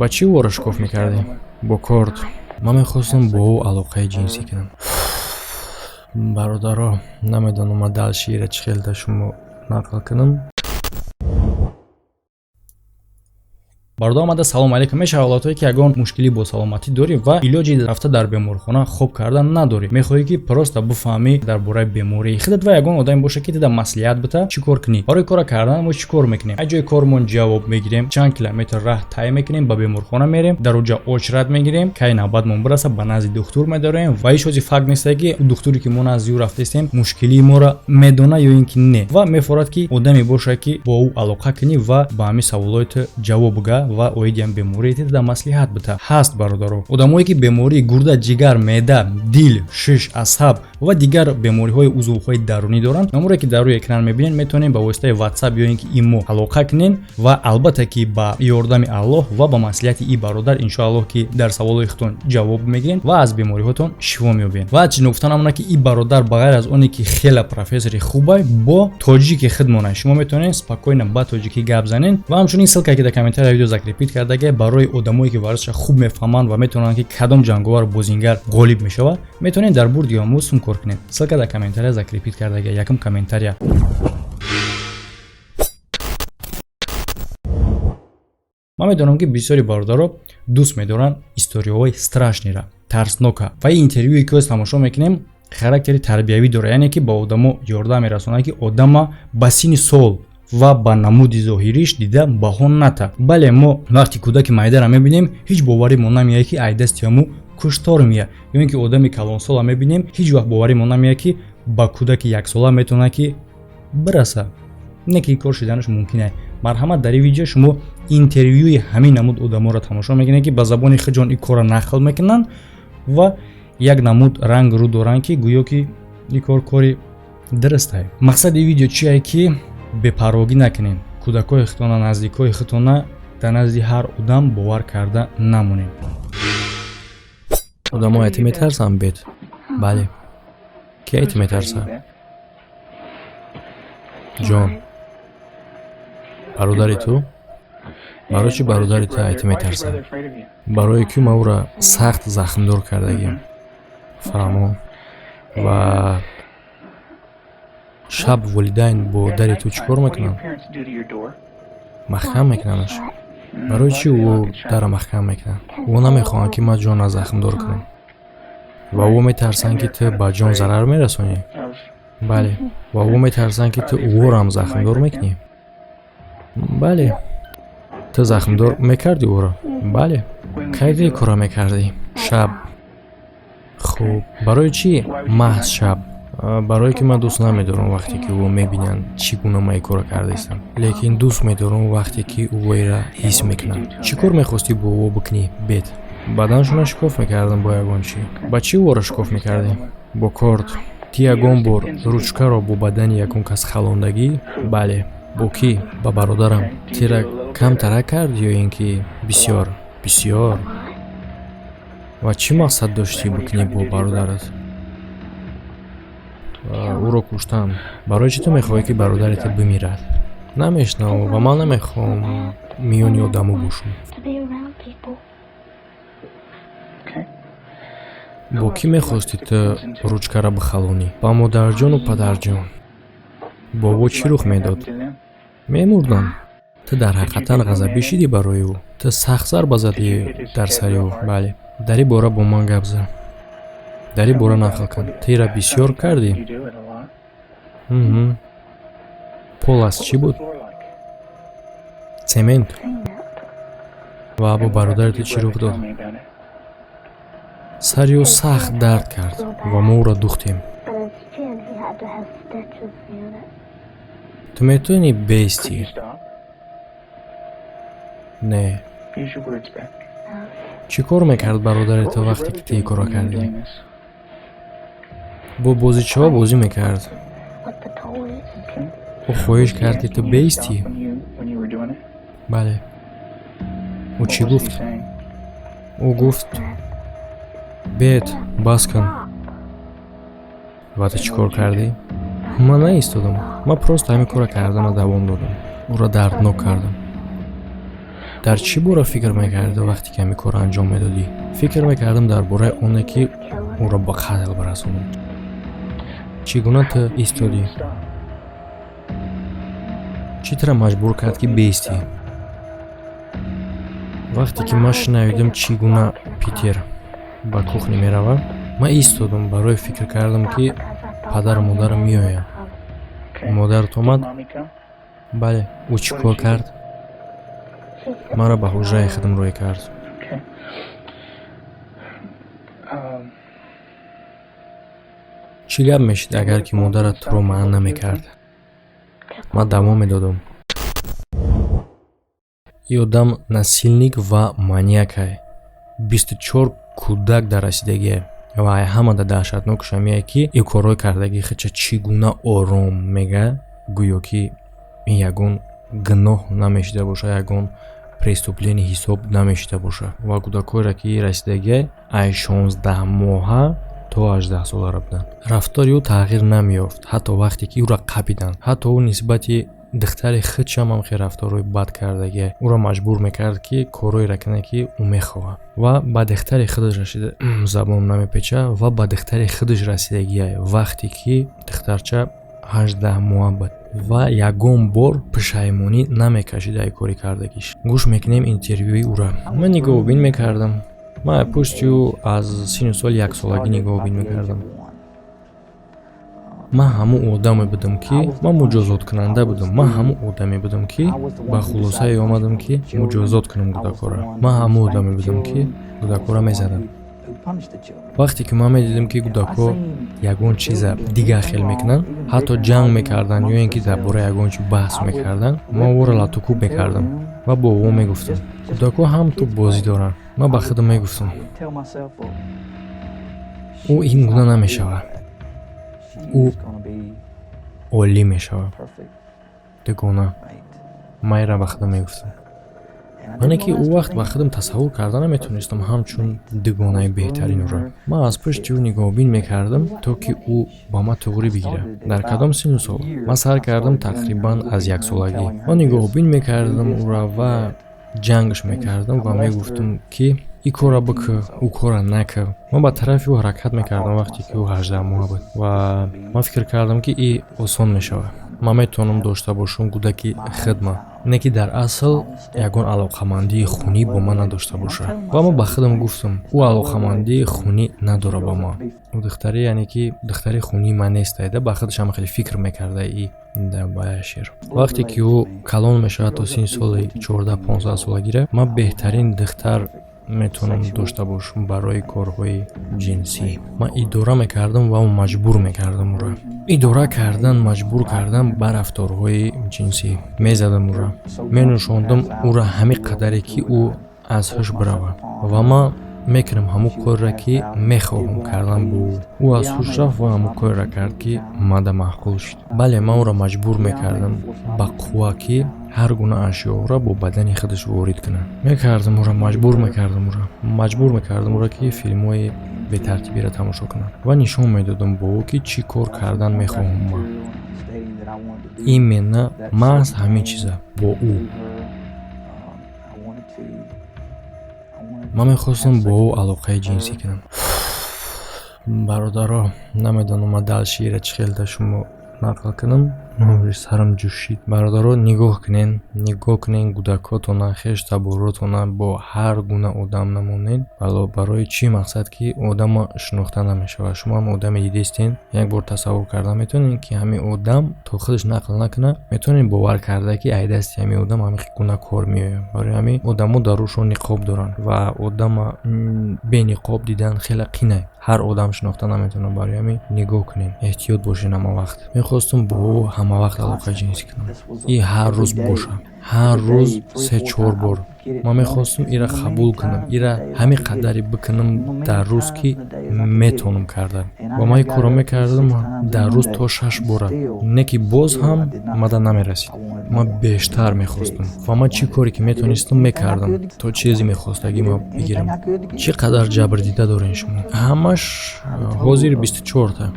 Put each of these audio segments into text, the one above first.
با چی او را شکاف میکردی؟ با کارد. من میخواستم با او علاقه جنسی کنم. برادرها نمیدونم من دل شیر چی خیلی شما نقل کنم. бародар омада салом алейкум. мешавад ҳолатое ки ягон мушкилӣ бо саломатӣ дорӣ ва илоҷи рафта дар беморхона хоб кардан надорӣ. мехоҳӣ ки просто бифаҳмӣ дар бораи бемории худат ва ягон одаме боша ки тида маслиҳат бита чӣ кор кунӣ. барои кора кардан мо чӣ кор мекунем? аз ҷои кормон ҷавоб мегирем, чанд километр раҳ тай мекунем, ба беморхона мерем, дар оҷа очрат мегирем, кай навбатмон бираса ба назди духтур медорем ва ҳеҷ ҳози факт нест ки духтуре ки мо назди ӯ рафтаистем мушкилии моро медона ё ин ки не, ва мефорад ки одаме боша ки бо ӯ алоқа кунӣ ва ба ҳамин саволот ҷавоб бига ва оидиам бемории тида маслиҳат бита. ҳаст бародаро одамое ки бемории гурда, ҷигар, меъда, дил, шиш, асаб ва дигар бемориҳои узвҳои дарунӣ доранд. номере ки дар рӯи экран мебинед метавонед ба воситаи WhatsApp ё ин ки имо алоқа кунед ва албатта ки ба ёрдами Аллоҳ ва ба маслиҳати и бародар иншоаллоҳ ки дар саволои худтон ҷавоб мегиред ва аз бемориҳотон шифо меёбед. ва чӣ гуфтан амона ки и бародар ба ғайр аз оне ки хела профессори хубай бо тоҷики хидмона шумо метавонед спокойно ба тоҷикӣ гап занед ва ҳамчунин ссилка ки дар комментария видео закрепид кардаги барои одамое ки варзиша хуб мефаҳманд ва метавонанд ки кадом ҷанговар бозингар ғолиб мешавад метавонед дар бурди омӯз кор кунед. ссилка дар комментария закрепид кардаги якум комментария. ман медонам ки бисёри бародаро дӯст медоранд историёҳои страшнира, тарснока ва ин интервюе ки оз тамошо мекунем характери тарбиявӣ дорад, яъне ки ба одамо ёрдам мерасонад ки одама ба синни сол ва ба намуди зоҳириш дида баҳо ната. бале мо вақти кӯдаки майдара мебинем ҳеҷ боваримон намеяд ки ай дасти ҳаму куштор меяд, ё ин ки одами калонсола мебинем ҳеҷ вақт боваримон намеяд ки ба кӯдаки яксола метавонад ки бираса, не ки кор шиданаш мумкин аст. марҳамат дар ин видео шумо интервюи ҳамин намуд одаморо тамошо мекунед ки ба забони хиҷон ин корро нақл мекунанд ва як намуд ранг рӯ доранд ки гӯё ки ин кор кори дуруст аст. мақсади видео чи аст ки бепарвогӣ накунед, кӯдакои худтона, наздикои худтона дар назди ҳар одам бовар карда намонед. одамои айти метарсанд бед? бале. ки айти метарсад? ҷон, бародари ту? барои чӣ бародари ту айти метарсад? барои ки ман ӯро сахт захмдор кардагим. фарамон. ва шаб волидайн бо дари ту чӣ кор мекунанд? маҳкам мекунандаш. барои чӣ ӯ дара маҳкам мекунанд? ӯ намехоҳанд ки ман ҷонро захмдор кунам ва ӯ метарсанд ки ту ба ҷон зарар мерасонӣ. бале. ва ӯ метарсанд ки ту ӯро ҳам захмдор мекунӣ. бале. ту захмдор мекардӣ ӯро? бале. кайди кора мекардӣ? шаб. хуб. барои чӣ маҳз шаб? барое ки ман дӯст намедорам вақте ки ӯ мебинанд чӣ гуна ман ин корро кардаистам, лекин дӯст медорам вақте ки ӯро ҳис мекунам. чӣ кор мехостӣ бо ӯ бикунӣ бед? баданашона шикоф мекардам бо ягон чӣ. ба чӣ ӯро шикоф мекардӣ? бо корд. ти ягон бор ручкаро бо бадани ягон кас халондагӣ? бале. бо кӣ? ба бародарам. тира камтарак кард ё ин ки бисёр? бисёр. ва чӣ мақсад доштӣ бикунӣ бо бародарат? ӯро куштан. барои чӣ ту мехоҳӣ ки бародарат бимирад? намешнавам ва ман намехоҳам миёни одаму бошам. бо кӣ мехостӣ ту ручкаро бихалонӣ? ба модарҷону падарҷон. бо во чӣ рух медод? мемурдам. ту дар ҳақиқатан ғазабӣ шидӣ барои ӯ? ту сахт зарба задӣ дар сари ӯ? бале. дар ин бора бо ман гап зан. дар ин бора нақл кун. ту ира бисёр кардӣ? пол аз чӣ буд? цемент. ва бо бародари ту чӣ рух дод? сари ӯ сахт дард кард ва мо ӯро духтем. ту метавонӣ беистӣ? не. чӣ кор мекард бародари ту вақте ки ту ин корро кардӣ? бо бозичаҳо бозӣ мекард. ӯ хоҳиш кард ки ту беистӣ? бале. ӯ чӣ гуфт? ӯ гуфт бед, бас кун. ва ту чӣ кор кардӣ? ман наистодам. ман просто ҳамин корро карданро давом додам. ӯро дарднок кардам. дар чӣ бора фикр мекардӣ вақте ки ҳамин корро анҷом медодӣ? Фикр мекардам дар бораи оне ки ӯро ба қатл барасонам. Чӣ гуна ту истодӣ? Чӣ тара маҷбур кард ки беистӣ? Вақте ки ман шунавидам чӣ гуна Питер ба кухня меравад, ман истодам, барои фикр кардам ки падару модарам меоянд. Модарат омад? Бале, ӯ чӣ кор кард? Маро ба ҳуҷраи худам рӯй кард. Чӣ гап мешид агар ки модарат туро манъ намекард? Ман давом медодам. И одам насилник ва маньякай. 24 кӯдак дар расидагие. Ва ҳамада даҳшатнокаш ҳамие ки ин корҳои кардаги хича чӣ гуна ором мега, гӯё ки ин ягон гуноҳ намешида боша, ягон преступлени ҳисоб намешида боша. Ва кӯдакҳоеро ки расидагие аз 16 моҳа то 18 солара буданд. Рафтори ӯ тағйир намеёфт, ҳатто вақте ки ӯро қапиданд. Ҳатто ӯ нисбати духтари худшам ҳам хеле рафторои бад кардаги, ӯро маҷбур мекард ки корҳоеро кунад ки ӯ мехоҳад. Ва ба духтари худаш расида, забонам намепеча, ва ба духтари худаш расидагие, вақте ки духтарча 18 моҳа буд. Ва ягон бор пушаймонӣ намекашида ин кори кардагиш. Гӯш мекунем интервюи ӯро. Ман нигоҳубин мекардам. Ман пушти ӯ аз синну соли 1 солагӣ нигоҳубин мекардам. Ман ҳамун одаме будам ки ман муҷозоткунанда будам. Ман ҳамун одаме будам ки ба хулосае омадам ки муҷозот кунам кӯдакҳоро. Ман ҳамун одаме будам ки кӯдакҳоро мезадам. Вақте ки ман медидам ки кӯдакҳо ягон чиза дигар хел мекунанд, ҳатто ҷанг мекарданд ё ин ки дар бораи ягон чиз баҳс мекарданд, ман ӯро латукуб мекардам ва бо ӯ мегуфтам: кӯдакҳо ҳам ту бозӣ доранд. Ман ба худам мегуфтам: ӯ ин гуна намешавад. ӯ олӣ мешавад. Дугона. Майра ба худам мегуфтам. Мане ки ӯ вақт ба худам тасаввур карда наметонистам ҳамчун дугонаи беҳтаринро. Ман аз пушти ӯ нигоҳубин мекардам, то ки ӯ ба ман туғри бигирад. Дар кадом синну сол? Ман сар кардам тақрибан аз 1 солагӣ. Ман нигоҳубин мекардам ӯро ва ҷангш мекардам ва мегуфтам ки ин кора бикӯ, ӯ кора накӯ. Ман ба тарафи ӯ ҳаракат мекардам вақте ки ӯ 18 моҳа буд. Ва ман фикр кардам ки ин осон мешавад. Ман метавонам дошта бошам кӯдаки худман, не ки дар асл ягон алоқамандии хунӣ бо ман надошта боша. Ва ман ба худам гуфтам, ӯ алоқамандии хунӣ надора ба ман. ӯ духтаре, яъне ки духтари хунии ман нестайда, ба худаш ҳам хеле фикр мекарда и баашир. Вақте ки ӯ калон мешавад то синни соли 14-15 солагира, ман беҳтарин духтар метавонам дошта бошам барои корҳои ҷинсӣ. Ман идора мекардам ва маҷбур мекардам ӯро. Идора кардан, маҷбур кардан ба рафторҳои ҷинсӣ. Мезадам ӯро. Менӯшондам ӯро ҳамин қадаре ки ӯ аз ҳуш биравад. Ва ман мекунам ҳамун корро ки мехоҳам кардан бо ӯ. Ӯ аз ҳуш рафт ва ҳамун корро кард ки мада маъқул шуд. Бале, ман ӯро маҷбур мекардам ба қувва ки ҳар гуна ашёро бо бадани худаш ворид кунад. Мекардам ӯро, маҷбур мекардам ӯро ки филмҳои бетартибиро тамошо кунад. Ва нишон медодам бо ӯ ки чӣ кор кардан мехоҳам ман. Именно маҳз ҳамин чиза бо ӯ. ман мехостам бо ӯ алоқаи ҷинсӣ кунам. Бародаро, намедонам ман дал шеъра чӣ хел да шумо нақл кунам. Сарам ҷӯшид. Бародаро, нигоҳ кунен кӯдакҳотона, хеш таборотона бо ҳар гуна одам намонед. Барои чӣ мақсад ки одамо шинохта намешавад. Шумо ҳам одаме дидистен, як бор тасаввур карда метавонед ки ҳамин одам то худаш нақл накунад, метавонед бовар карда ки ай дасти ҳамин одам ҳамин гуна кор меояд. Барои ҳамин одамо дар рӯшон ниқоб доранд ва одама бениқоб дидан хеле қинай. ҳар одам шинохта наметавонад. Барои ҳамин нигоҳ кунем, эҳтиёт бошед ҳама вақт. Мехостам бо ӯ ҳама вақт алоқаи ҷинсӣ кунам. И ҳар рӯз боша. ҳар рӯз 3-4 бор. ман мехостам ира қабул кунам, ира ҳамин қадаре бикунам дар рӯз ки метавонам кардан. ва ман ин корро мекардам дар рӯз то 6 бора. Не ки боз ҳам мада намерасид. ман бештар мехостам ва ман чӣ коре ки метавонистам мекардам то чизе мехостагӣ ман бигирам. чӣ қадар ҷабрдида дорен шумо? Ҳамаш ҳозир 24 та.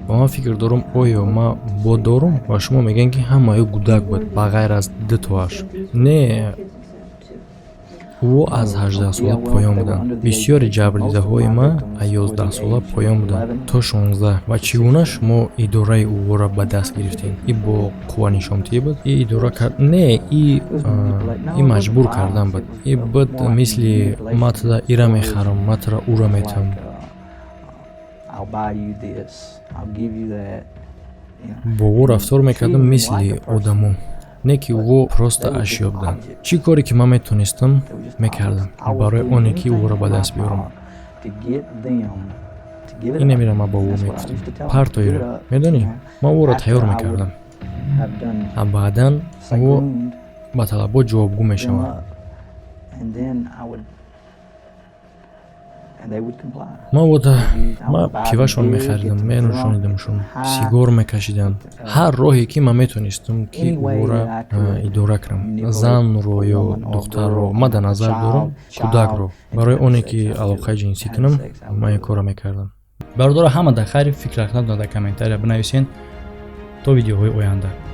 ва ман фикр дорам оё ман бодорум ва шумо мегӯед ки ҳамаё гудак буд ба ғайр аз дутоаш. Не, ӯ аз 18 сола поён буданд. Бисёри ҷабрдидаҳои ман аз 11 сола поён буданд то 16 ва чӣ гуна шумо идораи ӯро ба даст гирифтед? И бо қувванишонтӣ буд? И идора кард не, и маҷбур кардан буд. И буд мисли ман туда ира мехарам, ман туда уро метам. Бо ӯ рафтор мекардам мисли одамо, не ки ӯ просто ашё буданд. Чӣ коре ки ман метонистам мекардам барои оне ки ӯро ба даст биёрам. Ине мера ман ба ӯ мегуфтам партоиро, медонӣ, ман ӯро тайёр мекардам. Баъдан ӯ ба талабот ҷавобгӯ мешавад. Ман пивашон мехаридам, менӯшонидамшон, сигор мекашиданд. Ҳар роҳе ки ман метонистам ки ӯро идора кунам, занро ё духтарро, ман дар назар дорам кӯдакро, барои оне ки алоқаи ҷинсӣ кунам, ман ин корро мекардам. Бародаро, ҳама дар хайр, фикр рафтан дар комментария бинависен. То видеоҳои оянда.